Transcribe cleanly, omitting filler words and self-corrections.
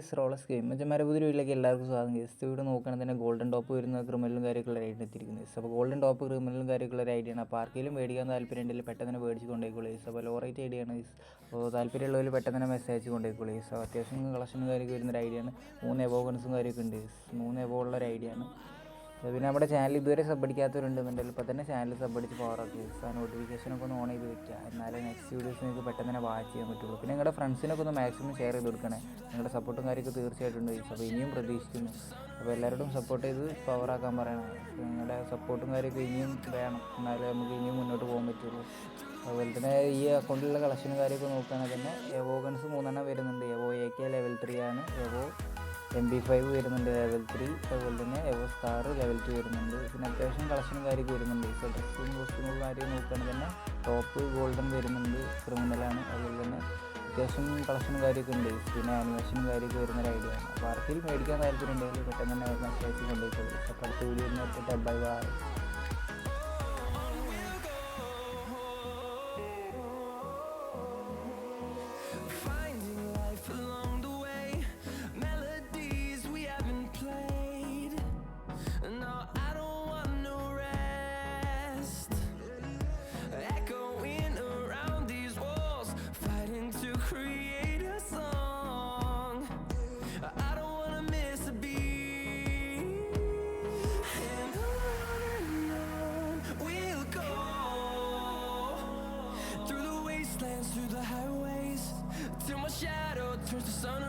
Guys റോളസ് game മറ്റേ പുതിയ വീട്ടിലേക്ക് എല്ലാവർക്കും സ്വാഗതം. ഗൈസ് വീട് നോക്കുകയാണെങ്കിൽ തന്നെ ഗോൾഡൻ ടോപ്പ് വരുന്ന ക്രിമിനലും കാര്യമൊക്കെയുള്ള ഐഡിയ എത്തിയിരിക്കുന്നത്. അപ്പോൾ ഗോൾഡൻ ടോപ്പ് ക്രിമിനലും കാര്യമൊക്കെയുള്ള ഒരു ഐഡിയ ആണ്. അപ്പോൾ ആർക്കെങ്കിലും മേടിക്കാൻ താല്പര്യം ഉണ്ടെങ്കിൽ പെട്ടെന്ന് തന്നെ മേടിച്ച് കൊണ്ടുപോയിക്കോളൂ. അപ്പോൾ ലോ റേറ്റ് ഐഡിയ ആണ്. അപ്പോൾ താല്പര്യമുള്ളവർ പെട്ടെന്ന് തന്നെ മെസ്സേജ് അയച്ച് കൊണ്ടുപോയിക്കോളൂ. അപ്പോൾ അത്യാവശ്യം കളക്ഷനും കാര്യമൊക്കെ വരുന്നൊരു ഐഡിയ ആണ്. 3 എബോഗൺസും കാര്യമൊക്കെ ഉണ്ട്. 3 എബോ ഉള്ളൊരു ഐഡിയ ആണ്. പിന്നെ നമ്മുടെ ചാനൽ ഇതുവരെ സബ് അടിക്കാത്തവരുണ്ടെന്നുണ്ടെങ്കിൽ ഇപ്പോൾ തന്നെ ചാനൽ സബ് അടിച്ച് പവറാക്കി ആ നോട്ടിഫിക്കേഷനൊക്കെ ഒന്ന് ഓൺ ചെയ്ത് വെക്കുക. എന്നാലേ നെക്സ്റ്റ് വീഡിയോസ് നിങ്ങൾക്ക് പെട്ടെന്ന് തന്നെ വാച്ച് ചെയ്യാൻ പറ്റുള്ളൂ. പിന്നെ നിങ്ങളുടെ ഫ്രണ്ട്സിനൊക്കെ ഒന്ന് മാക്സിമം ഷെയർ ചെയ്ത് കൊടുക്കണേ. നിങ്ങളുടെ സപ്പോർട്ടും കാര്യമൊക്കെ തീർച്ചയായിട്ടും ഉണ്ട്. അപ്പോൾ ഇനിയും പ്രതീക്ഷിക്കുന്നു. അപ്പോൾ എല്ലാവരോടും സപ്പോർട്ട് ചെയ്ത് പവറാക്കാൻ പറയണം. നിങ്ങളുടെ സപ്പോർട്ടും കാര്യമൊക്കെ ഇനിയും വേണം. എന്നാലേ നമുക്ക് ഇനിയും മുന്നോട്ട് പോകാൻ പറ്റുള്ളൂ. അതുപോലെ തന്നെ ഈ അക്കൗണ്ടിലുള്ള കളക്ഷനും കാര്യമൊക്കെ നോക്കുകയാണെങ്കിൽ തന്നെ എവോ ഗൺസ് 3 എണ്ണം വരുന്നുണ്ട്. എവോ AK ലെവൽ 3 ആണ്. എവോ MP5 വരുന്നുണ്ട് ലെവൽ 3. അതുപോലെ തന്നെ എവോ സ്റ്റാർ ലെവൽ 2 വരുന്നുണ്ട്. പിന്നെ അത്യാവശ്യം കളക്ഷനും കാര്യമൊക്കെ വരുന്നുണ്ട്. ഇപ്പോൾ ഡ്രസ്സും കോസ്റ്റ്യൂമും കാര്യം നോക്കുകയാണെങ്കിൽ തന്നെ ടോപ്പ് ഗോൾഡൻ വരുന്നുണ്ട്, ക്രിമിനലാണ്. അതുപോലെ തന്നെ അത്യാവശ്യം കളക്ഷനും കാര്യമൊക്കെ ഉണ്ട്. പിന്നെ ആനിമേഷനും കാര്യമൊക്കെ വരുന്നൊരു ഐഡിയ ആണ്. അപ്പോൾ ആർക്കെങ്കിലും മേടിക്കാൻ താല്പര്യം ഉണ്ടെങ്കിൽ പെട്ടെന്ന് തന്നെ മെസ്സേജ് കൊണ്ടുപോയിക്കോളൂ. അപ്പോൾ അടുത്ത വീഡിയോ നോക്കിയിട്ട് bye bye. Through the highways till my shadow turns to sun